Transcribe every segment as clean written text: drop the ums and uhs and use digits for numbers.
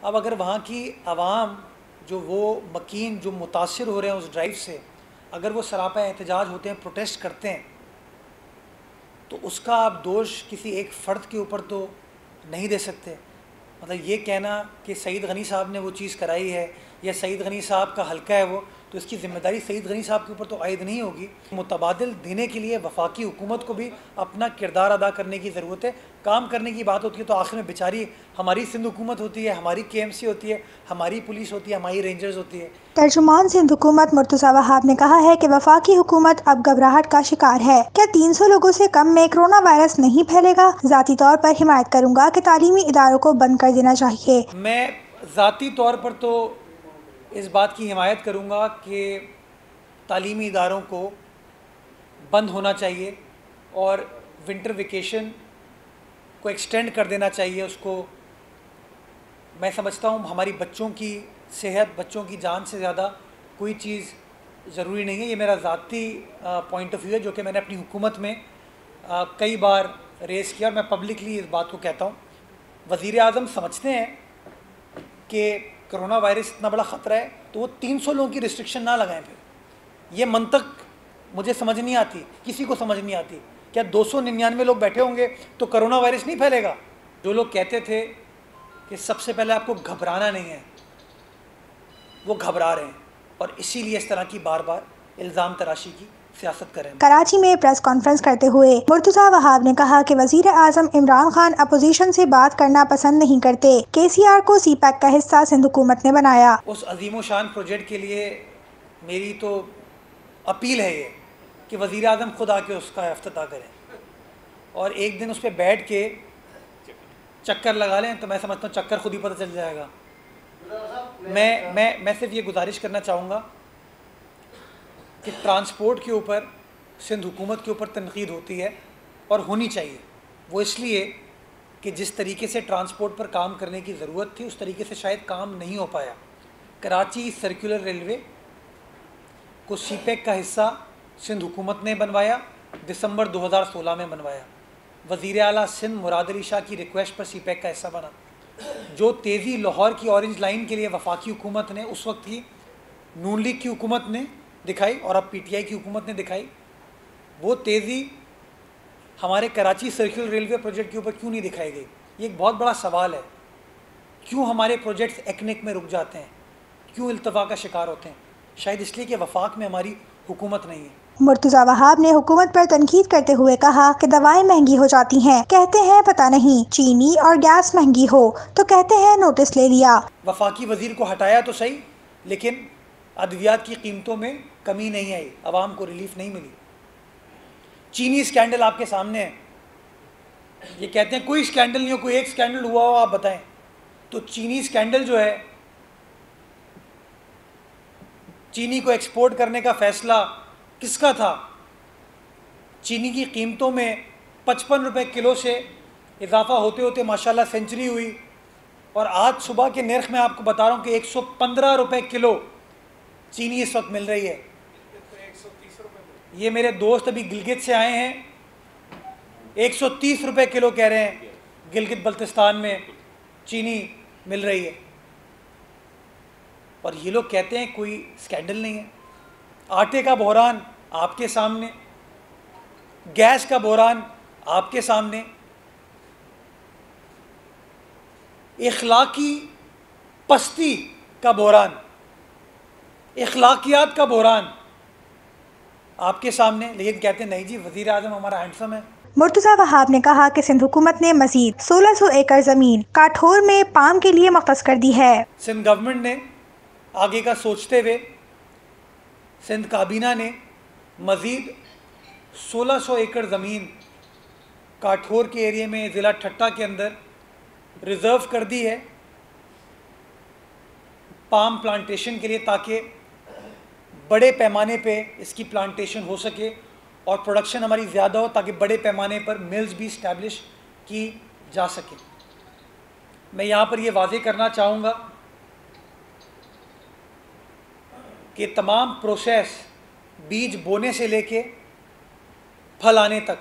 अब अगर वहाँ की आवाम जो वो मकीन जो मुतासिर हो रहे हैं उस ड्राइव से, अगर वो सरापा एहतजाज होते हैं, प्रोटेस्ट करते हैं, तो उसका आप दोष किसी एक फ़र्द के ऊपर तो नहीं दे सकते। मतलब ये कहना कि सईद गनी साहब ने वो चीज़ कराई है या सईद गनी साहब का हल्का है वो, तो इसकी ज़िम्मेदारी सईद गनी साहब के ऊपर तो आयद नहीं होगी। मुतबादिल देने के लिए वफाकी हुकूमत को भी अपना किरदार अदा करने की ज़रूरत है। काम करने की बात होती है तो आखिर में बेचारी हमारी सिंध हुकूमत होती है, हमारी KMC होती है, हमारी पुलिस होती है, हमारी रेंजर्स होती है। तर्जुमान सिंध हुकूमत मुर्तज़ा वहाब ने कहा है कि वफाकी हुकूमत अब घबराहट का शिकार है। क्या 300 लोगों से कम में कोरोना वायरस नहीं फैलेगा? ज़ाती तौर पर हिमायत करूँगा कि तालीमी इदारों को बंद कर देना चाहिए। मैं ज़ाती तौर पर तो इस बात की हिमायत करूँगा कि तालीमी इदारों को बंद होना चाहिए और विंटर वेकेशन को एक्सटेंड कर देना चाहिए। उसको मैं समझता हूँ हमारी बच्चों की सेहत, बच्चों की जान से ज़्यादा कोई चीज़ ज़रूरी नहीं है। ये मेरा ज़ाती पॉइंट ऑफ व्यू है जो कि मैंने अपनी हुकूमत में कई बार रेस किया और मैं पब्लिकली इस बात को कहता हूँ। वज़ीर आज़म समझते हैं कि कोरोना वायरस इतना बड़ा ख़तरा है तो वो 300 लोगों की रिस्ट्रिक्शन ना लगाएं। फिर ये मंतक मुझे समझ नहीं आती, किसी को समझ नहीं आती। क्या 299 लोग बैठे होंगे तो कोरोना वायरस नहीं फैलेगा? जो लोग कहते थे कि सबसे पहले आपको घबराना नहीं है, वो घबरा रहे हैं और इसीलिए इस तरह की बार बार इल्ज़ाम तराशी की सियासत करें। कराची में प्रेस कॉन्फ्रेंस करते हुए मुर्तज़ा वहाब ने कहा कि वज़ीर आज़म इमरान खान अपोजिशन से बात करना पसंद नहीं करते। KCR को CPEC का हिस्सा सिंध हुकूमत ने बनाया। उस अजीम शान प्रोजेक्ट के लिए मेरी तो अपील है ये कि वज़ीर आज़म खुद आके उसका इफ्तिताह करें और एक दिन उस पर बैठ के चक्कर लगा लें, तो मैं समझता हूँ चक्कर खुद ही पता चल जाएगा। मैं सिर्फ ये गुजारिश करना चाहूँगा कि ट्रांसपोर्ट के ऊपर सिंध हुकूमत के ऊपर तनकीद होती है और होनी चाहिए। वो इसलिए कि जिस तरीके से ट्रांसपोर्ट पर काम करने की ज़रूरत थी उस तरीके से शायद काम नहीं हो पाया। कराची सर्कुलर रेलवे को CPEC का हिस्सा सिंध हुकूमत ने बनवाया, दिसंबर 2016 में बनवाया। वज़ीर आला सिंध मुराद अली शाह की रिक्वेस्ट पर CPEC का हिस्सा बना। जो तेज़ी लाहौर की ऑरेंज लाइन के लिए वफाकी हुकूमत ने, उस वक्त की नून लीग की हुकूमत ने दिखाई और अब PTI की हुकूमत ने दिखाई, वो तेज़ी हमारे कराची सर्कुलर रेलवे प्रोजेक्ट के ऊपर क्यों नहीं दिखाई गई? ये एक बहुत बड़ा सवाल है। क्यों हमारे प्रोजेक्ट्स एकनेक में रुक जाते हैं, क्यों इल्तवा का शिकार होते हैं? शायद इसलिए कि वफाक में हमारी हुकूमत नहीं है। मुर्तज़ा वहाब ने हुकूमत पर तनकीद करते हुए कहा कि दवाएं महंगी हो जाती हैं, कहते हैं पता नहीं, चीनी और गैस महंगी हो तो कहते हैं नोटिस ले लिया। वफाकी वज़ीर को हटाया तो सही, लेकिन अद्वियात की कीमतों में कमी नहीं आई, आवाम को रिलीफ नहीं मिली। चीनी स्कैंडल आपके सामने है। ये कहते हैं कोई स्कैंडल नहीं हो, कोई एक स्कैंडल हुआ हो आप बताएं। तो चीनी स्कैंडल जो है, चीनी को एक्सपोर्ट करने का फैसला किसका था? चीनी की कीमतों में 55 रुपये किलो से इजाफा होते होते माशाल्लाह सेंचुरी हुई और आज सुबह के नर्ख में आपको बता रहा हूँ कि 115 रुपये किलो चीनी इस वक्त मिल रही है। ये मेरे दोस्त अभी गिलगित से आए हैं, 130 रुपये किलो कह रहे हैं गिलगित बल्तिस्तान में चीनी मिल रही है। और ये लोग कहते हैं कोई स्कैंडल नहीं है। आटे का बहरान आपके सामने, गैस का बहरान आपके सामने, इखलाकी पस्ती का बहरान, इखलाकियात का बहरान आपके सामने, लेकिन कहते हैं नहीं जी वज़ीर आज़म हमारा हैंडसम है। मुर्तज़ा वहाब ने कहा कि सिंध हुकूमत ने मजीद 1600 एकड़ ज़मीन काठोर में पाम के लिए मख्तस कर दी है। सिंध गवर्नमेंट ने आगे का सोचते हुए सिंध काबीना ने मज़ीद 1600 एकड़ ज़मीन काठोर के एरिया में ज़िला ठट्टा के अंदर रिज़र्व कर दी है पाम प्लांटेशन के लिए, ताकि बड़े पैमाने पे इसकी प्लांटेशन हो सके और प्रोडक्शन हमारी ज़्यादा हो, ताकि बड़े पैमाने पर मिल्स भी इस्टेब्लिश की जा सके। मैं यहाँ पर ये वाज़ेह करना चाहूँगा कि तमाम प्रोसेस बीज बोने से लेके फल आने तक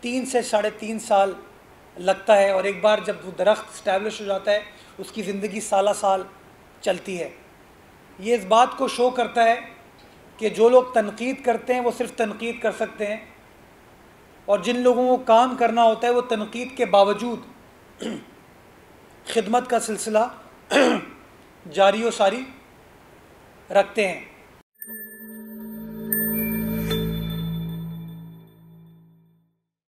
3 से 3.5 साल लगता है और एक बार जब वो दरख्त इस्टेब्लिश हो जाता है उसकी ज़िंदगी साला साल चलती है। ये इस बात को शो करता है कि जो लोग तनकीद करते हैं वो सिर्फ तनकीद कर सकते हैं, और जिन लोगों को काम करना होता है वो तनकीद के बावजूद खिदमत का सिलसिला जारी व सारी रखते हैं।